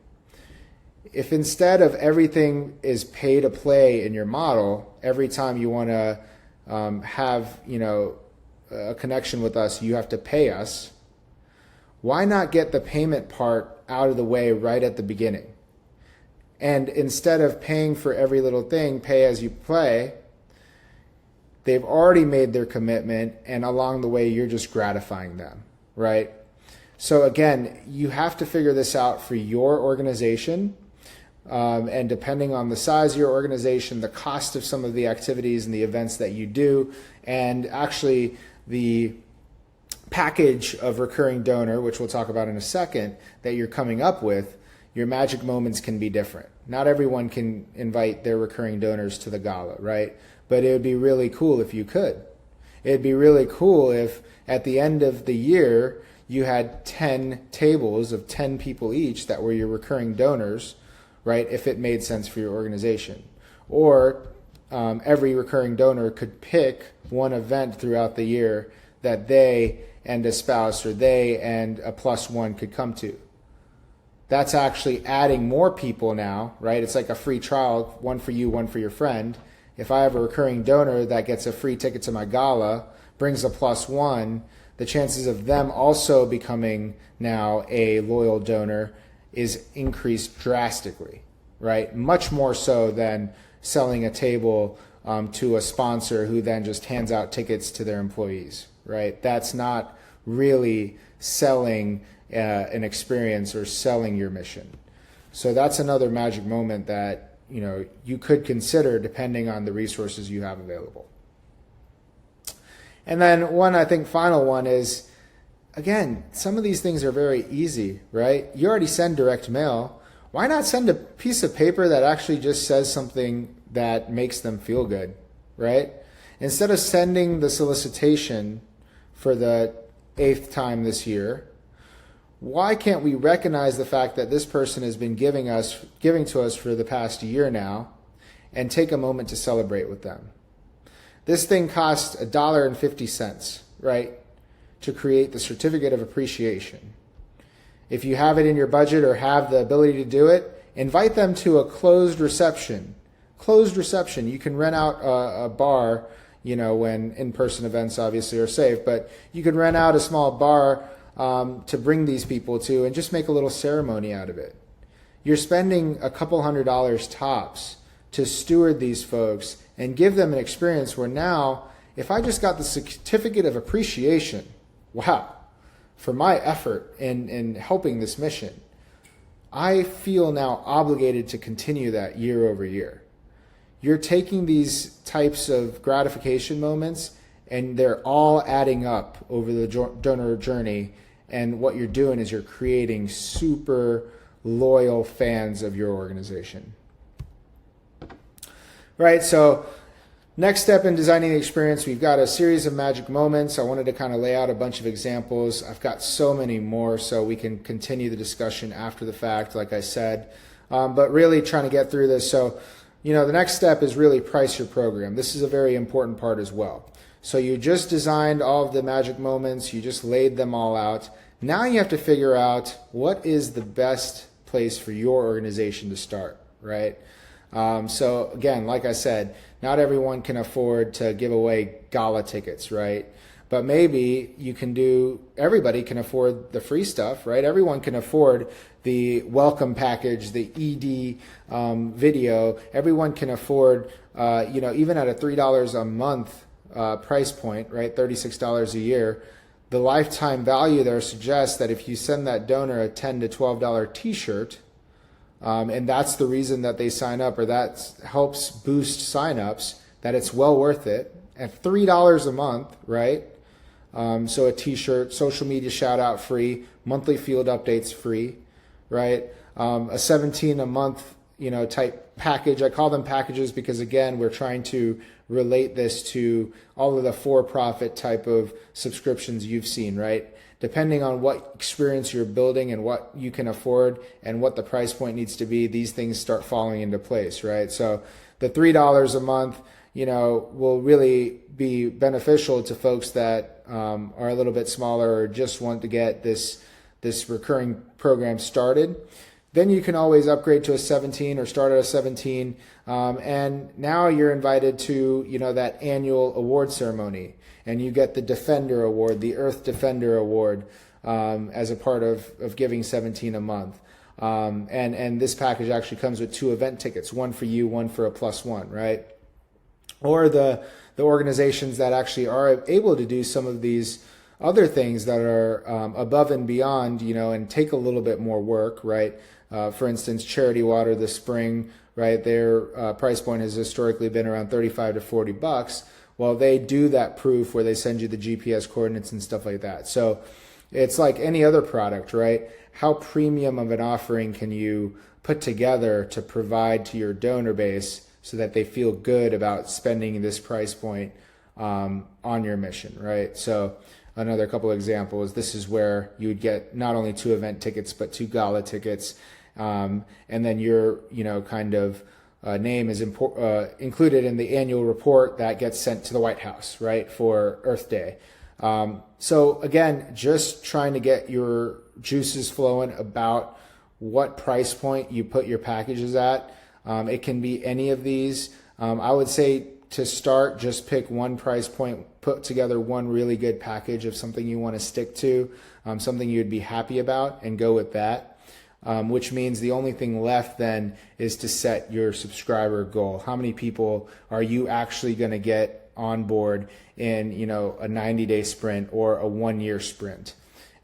If instead of everything is pay to play in your model, every time you want to have, a connection with us, you have to pay us, why not get the payment part out of the way right at the beginning? And instead of paying for every little thing, pay as you play, they've already made their commitment, and along the way, you're just gratifying them, right? So again, you have to figure this out for your organization. And depending on the size of your organization, the cost of some of the activities and the events that you do, and actually the package of recurring donor, which we'll talk about in a second, that you're coming up with, your magic moments can be different. Not everyone can invite their recurring donors to the gala, right? But it would be really cool if you could. It'd be really cool if at the end of the year, you had 10 tables of 10 people each that were your recurring donors, right, if it made sense for your organization. Or every recurring donor could pick one event throughout the year that they and a spouse or they and a +1 could come to. That's actually adding more people now, right? It's like a free trial, one for you, one for your friend. If I have a recurring donor that gets a free ticket to my gala, brings a +1, the chances of them also becoming now a loyal donor is increased drastically, right? Much more so than selling a table to a sponsor who then just hands out tickets to their employees, right? That's not really selling an experience or selling your mission. So that's another magic moment that you could consider depending on the resources you have available. And then one, I think, final one is, again, some of these things are very easy, right? You already send direct mail. Why not send a piece of paper that actually just says something that makes them feel good, right? Instead of sending the solicitation for the 8th time this year, why can't we recognize the fact that this person has been giving to us for the past year now and take a moment to celebrate with them? This thing costs $1.50, right, to create the certificate of appreciation. If you have it in your budget or have the ability to do it, invite them to a closed reception. Closed reception. You can rent out a bar, when in-person events obviously are safe, but you can rent out a small bar to bring these people to and just make a little ceremony out of it. You're spending a couple $100 tops to steward these folks and give them an experience where now, if I just got the certificate of appreciation, wow, for my effort in helping this mission, I feel now obligated to continue that year over year. You're taking these types of gratification moments and they're all adding up over the donor journey, and what you're doing is you're creating super loyal fans of your organization. Right, so next step in designing the experience, we've got a series of magic moments. I wanted to kind of lay out a bunch of examples. I've got so many more, so we can continue the discussion after the fact, like I said. but really trying to get through this. So, the next step is really price your program. This is a very important part as well. So you just designed all of the magic moments, you just laid them all out. Now you have to figure out what is the best place for your organization to start, right? So again, like I said, not everyone can afford to give away gala tickets, right? But maybe everybody can afford the free stuff, right? Everyone can afford the welcome package, the ED video. Everyone can afford, even at a $3 a month price point, right? $36 a year. The lifetime value there suggests that if you send that donor a $10 to $12 t-shirt, and that's the reason that they sign up, or that helps boost signups, that it's well worth it. At $3 a month, right? So a t-shirt, social media shout out free, monthly field updates free, right? A 17 a month, type package. I call them packages because again, we're trying to relate this to all of the for-profit type of subscriptions you've seen, right? Depending on what experience you're building and what you can afford and what the price point needs to be, these things start falling into place, right? So the $3 a month, will really be beneficial to folks that are a little bit smaller or just want to get this recurring program started. Then you can always upgrade to a 17 or start at a 17. And now you're invited to, that annual award ceremony. And you get the Defender Award, the Earth Defender Award, as a part of giving 17 a month. And this package actually comes with 2 event tickets, one for you, one for a +1, right? Or the organizations that actually are able to do some of these other things that are above and beyond, and take a little bit more work, right? For instance, Charity Water this spring, right? Their price point has historically been around $35 to $40. Well, they do that proof where they send you the GPS coordinates and stuff like that. So it's like any other product, right? How premium of an offering can you put together to provide to your donor base so that they feel good about spending this price point on your mission, right? So another couple of examples, this is where you would get not only 2 event tickets, but 2 gala tickets. And then your, name is included in the annual report that gets sent to the White House, right, for Earth Day. So again, just trying to get your juices flowing about what price point you put your packages at. It can be any of these. I would say to start, just pick one price point, put together one really good package of something you want to stick to, something you'd be happy about, and go with that. Which means the only thing left then is to set your subscriber goal. How many people are you actually going to get on board in, a 90-day sprint or a 1-year sprint?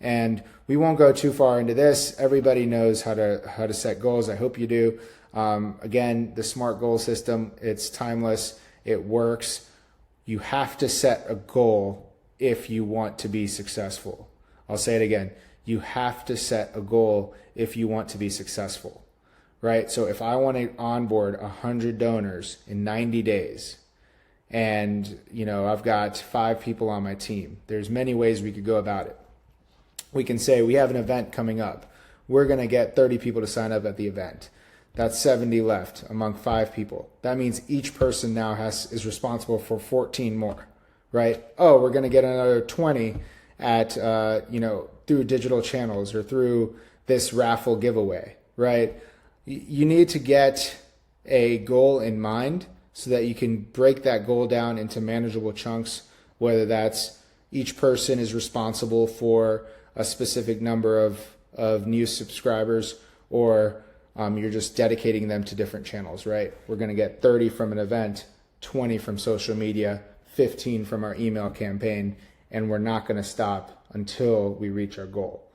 And we won't go too far into this. Everybody knows how to set goals. I hope you do. Again, the SMART goal system, it's timeless. It works. You have to set a goal if you want to be successful. I'll say it again. You have to set a goal if you want to be successful, right? So if I want to onboard 100 donors in 90 days and, I've got 5 people on my team, there's many ways we could go about it. We can say we have an event coming up. We're going to get 30 people to sign up at the event. That's 70 left among 5 people. That means each person now is responsible for 14 more, right? Oh, we're going to get another 20 at, through digital channels or through this raffle giveaway, right? You need to get a goal in mind so that you can break that goal down into manageable chunks, whether that's each person is responsible for a specific number of new subscribers, or you're just dedicating them to different channels, right? We're going to get 30 from an event, 20 from social media, 15 from our email campaign, and we're not going to stop until we reach our goal.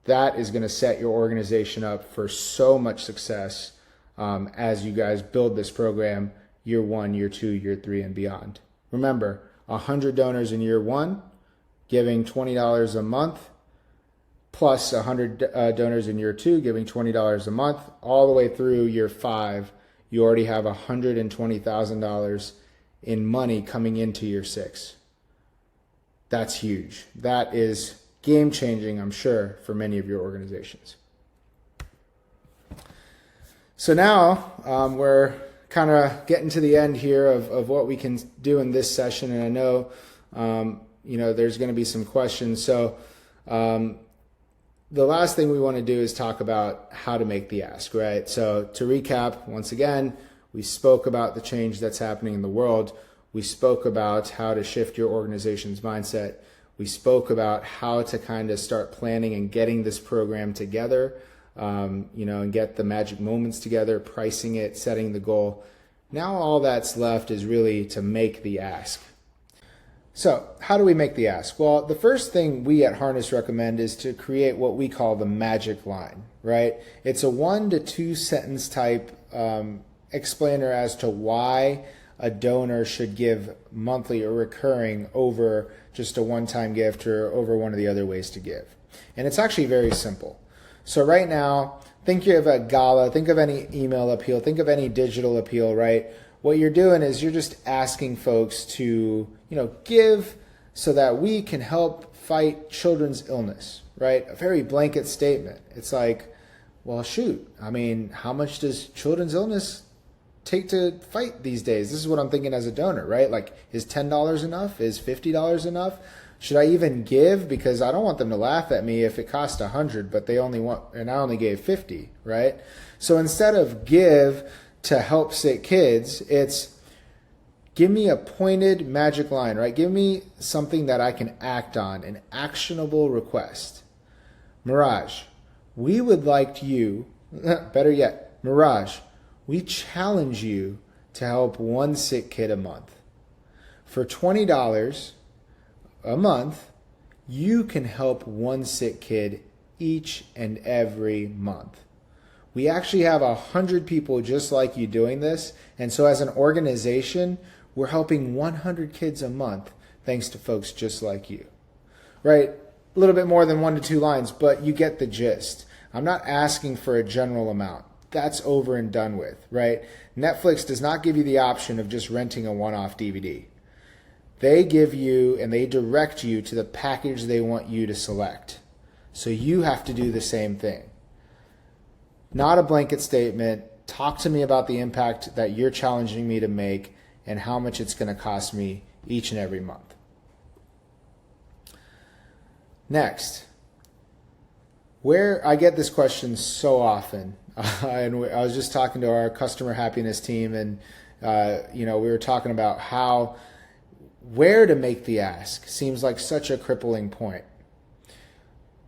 That is going to set your organization up for so much success as you guys build this program year 1, year 2, year 3, and beyond. Remember, 100 donors in year 1, giving $20 a month, plus 100 donors in year 2, giving $20 a month, all the way through year 5, you already have $120,000 in money coming into year 6. That's huge. That is game changing, I'm sure, for many of your organizations. So now we're kind of getting to the end here of what we can do in this session, and I know there's going to be some questions. So the last thing we want to do is talk about how to make the ask, right? So to recap, once again, we spoke about the change that's happening in the world. We spoke about how to shift your organization's mindset. We spoke about how to kind of start planning and getting this program together, and get the magic moments together, pricing it, setting the goal. Now all that's left is really to make the ask. So how do we make the ask? Well, the first thing we at Harness recommend is to create what we call the magic line, right? It's a 1 to 2 sentence type explainer as to why a donor should give monthly or recurring over just a one-time gift or over one of the other ways to give. And it's actually very simple. So right now, think of a gala, think of any email appeal, think of any digital appeal, right? What you're doing is you're just asking folks to, give so that we can help fight children's illness, right? A very blanket statement. It's like, well, shoot, how much does children's illness take to fight these days? This is what I'm thinking as a donor, right? Like, is $10 enough? Is $50 enough? Should I even give? Because I don't want them to laugh at me if it costs 100, but I only gave 50, right? So instead of give to help sick kids, it's give me a pointed magic line, right? Give me something that I can act on, an actionable request. Miraj, we would like you, better yet, Miraj, we challenge you to help one sick kid a month. For $20 a month, you can help one sick kid each and every month. We actually have 100 people just like you doing this. And so as an organization, we're helping 100 kids a month thanks to folks just like you, right? A little bit more than 1 to 2 lines, but you get the gist. I'm not asking for a general amount. That's over and done with, right? Netflix does not give you the option of just renting a one-off DVD. They give you and they direct you to the package they want you to select. So you have to do the same thing. Not a blanket statement. Talk to me about the impact that you're challenging me to make and how much it's going to cost me each and every month. Next, where I get this question so often, and I was just talking to our customer happiness team, and we were talking about where to make the ask seems like such a crippling point.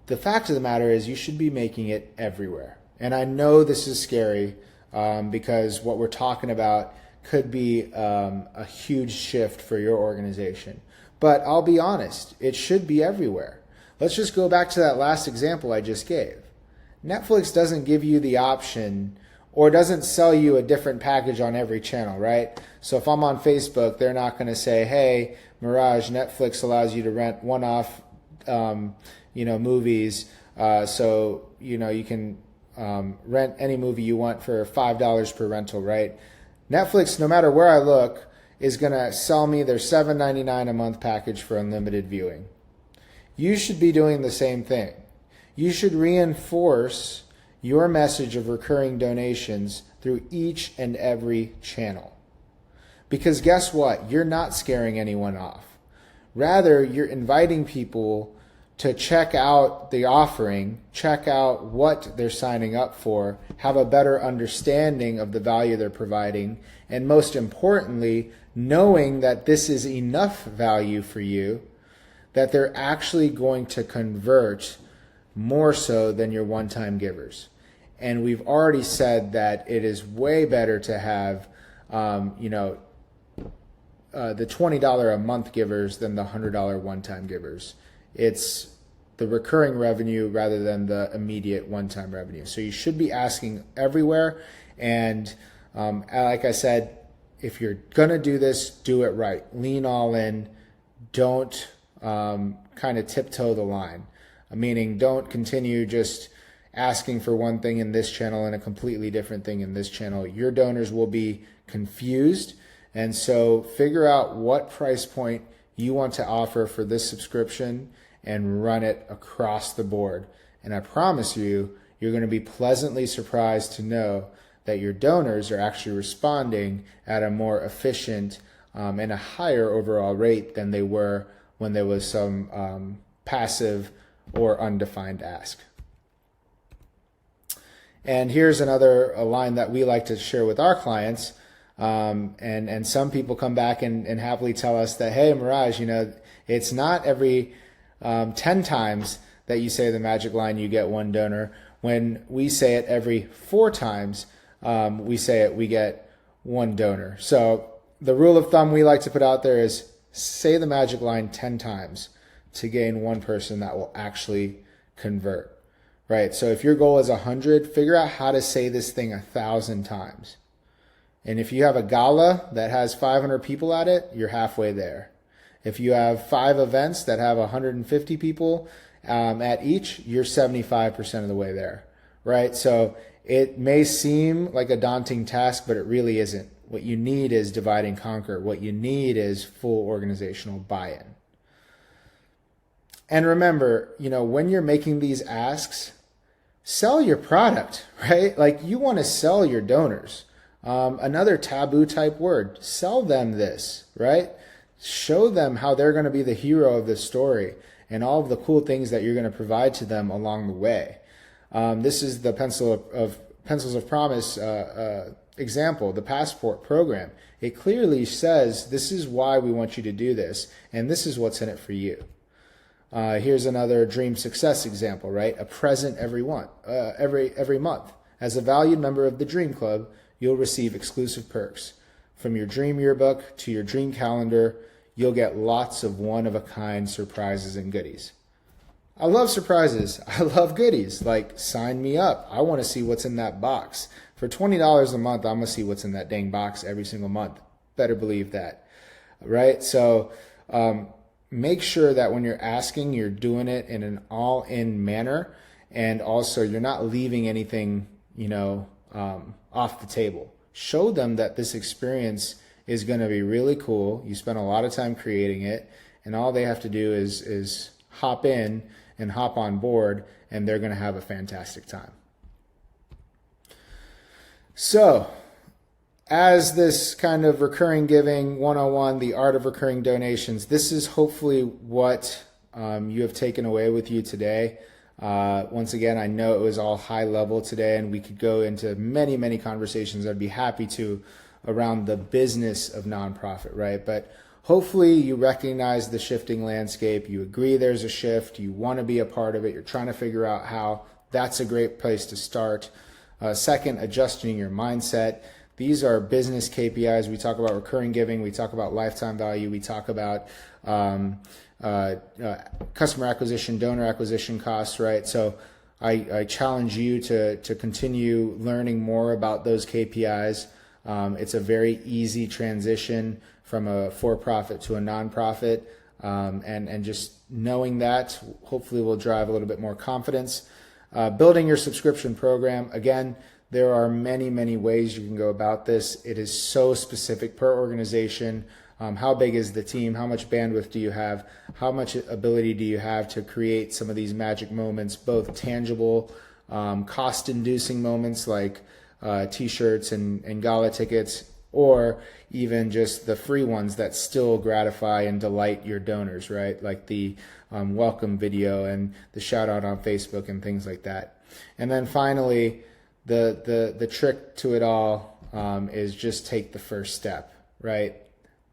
The fact of the matter is you should be making it everywhere. And I know this is scary because what we're talking about could be a huge shift for your organization. But I'll be honest, it should be everywhere. Let's just go back to that last example I just gave. Netflix doesn't give you the option or doesn't sell you a different package on every channel, right? So if I'm on Facebook, they're not going to say, hey, Miraj, Netflix allows you to rent one-off, movies. So you can rent any movie you want for $5 per rental, right? Netflix, no matter where I look, is going to sell me their $7.99 a month package for unlimited viewing. You should be doing the same thing. You should reinforce your message of recurring donations through each and every channel. Because guess what? You're not scaring anyone off. Rather, you're inviting people to check out the offering, check out what they're signing up for, have a better understanding of the value they're providing, and most importantly, knowing that this is enough value for you, that they're actually going to convert more so than your one-time givers. And we've already said that it is way better to have, the $20 a month givers than the $100 one-time givers. It's the recurring revenue rather than the immediate one-time revenue. So you should be asking everywhere. And like I said, if you're going to do this, do it right. Lean all in. Don't kind of tiptoe the line. Meaning don't continue just asking for one thing in this channel and a completely different thing in this channel. Your donors will be confused. And so figure out what price point you want to offer for this subscription and run it across the board. And I promise you, you're going to be pleasantly surprised to know that your donors are actually responding at a more efficient and a higher overall rate than they were when there was some passive or undefined ask. And here's another line that we like to share with our clients. And some people come back and happily tell us that, hey, Miraj, it's not every 10 times that you say the magic line you get one donor. When we say it every 4 times, we say it, we get one donor. So the rule of thumb we like to put out there is say the magic line 10 times to gain one person that will actually convert, right? So if your goal is 100, figure out how to say this thing 1,000 times. And if you have a gala that has 500 people at it, you're halfway there. If you have 5 events that have 150 people at each, you're 75% of the way there, right? So it may seem like a daunting task, but it really isn't. What you need is divide and conquer. What you need is full organizational buy-in. And remember, when you're making these asks, sell your product, right? Like, you want to sell your donors. Another taboo type word, sell them this, right? Show them how they're going to be the hero of this story and all of the cool things that you're going to provide to them along the way. This is the Pencils of Promise example, the Passport program. It clearly says this is why we want you to do this, and this is what's in it for you. Here's another dream success example, right? A present every month. As a valued member of the Dream Club, you'll receive exclusive perks. From your dream yearbook to your dream calendar, you'll get lots of one-of-a-kind surprises and goodies. I love surprises. I love goodies. Like, sign me up. I want to see what's in that box. For $20 a month, I'm going to see what's in that dang box every single month. Better believe that, right? So make sure that when you're asking, you're doing it in an all-in manner, and also you're not leaving anything, off the table. Show them that this experience is going to be really cool. You spent a lot of time creating it, and all they have to do is hop in and hop on board, and they're going to have a fantastic time. So, as this kind of recurring giving 101, the art of recurring donations, this is hopefully what you have taken away with you today. Once again, I know it was all high level today, and we could go into many, many conversations I'd be happy to around the business of nonprofit, right? But hopefully you recognize the shifting landscape. You agree there's a shift. You want to be a part of it. You're trying to figure out how. That's a great place to start. Second, adjusting your mindset. These are business KPIs. We talk about recurring giving. We talk about lifetime value. We talk about customer acquisition, donor acquisition costs, right? So I challenge you to continue learning more about those KPIs. It's a very easy transition from a for-profit to a nonprofit, and just knowing that hopefully will drive a little bit more confidence. Building your subscription program. Again, there are many, many ways you can go about this. It is so specific per organization. How big is the team? How much bandwidth do you have? How much ability do you have to create some of these magic moments, both tangible, cost-inducing moments like t-shirts and gala tickets, or even just the free ones that still gratify and delight your donors, right? Like the welcome video and the shout out on Facebook and things like that. And then finally, the trick to it all is just take the first step, right?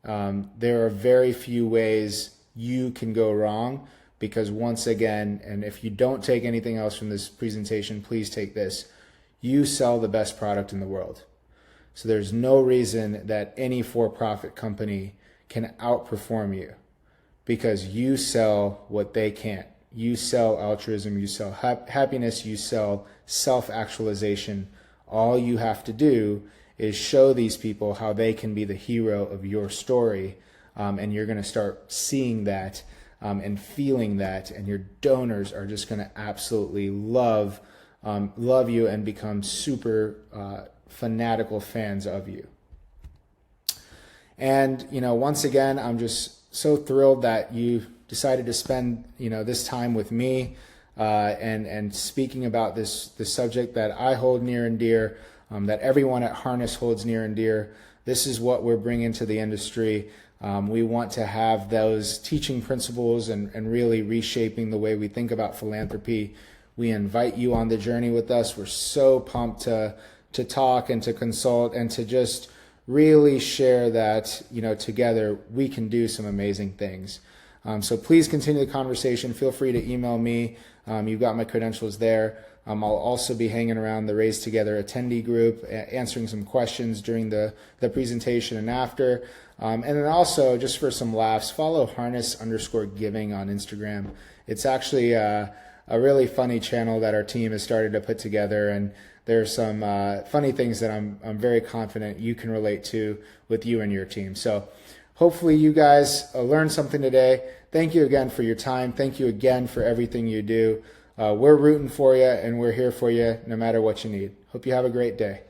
There are very few ways you can go wrong, because once again, and if you don't take anything else from this presentation, please take this. You sell the best product in the world. So there's no reason that any for-profit company can outperform you, because you sell what they can't. You sell altruism, you sell happiness, you sell self-actualization. All you have to do is show these people how they can be the hero of your story, and you're going to start seeing that and feeling that, and your donors are just going to absolutely love you and become super fanatical fans of you. And once again, I'm just so thrilled that you decided to spend this time with me and speaking about this subject that I hold near and dear. that everyone at Harness holds near and dear. This is what we're bringing to the industry. We want to have those teaching principles and really reshaping the way we think about philanthropy. We invite you on the journey with us. We're so pumped to talk and to consult and to just really share that, together we can do some amazing things. So please continue the conversation. Feel free to email me. You've got my credentials there. I'll also be hanging around the Raise Together attendee group, answering some questions during the presentation and after. And then also, just for some laughs, follow harness_giving on Instagram. It's actually a really funny channel that our team has started to put together, and there's some funny things that I'm very confident you can relate to with you and your team. So hopefully you guys learned something today. Thank you again for your time. Thank you again for everything you do. We're rooting for you, and we're here for you no matter what you need. Hope you have a great day.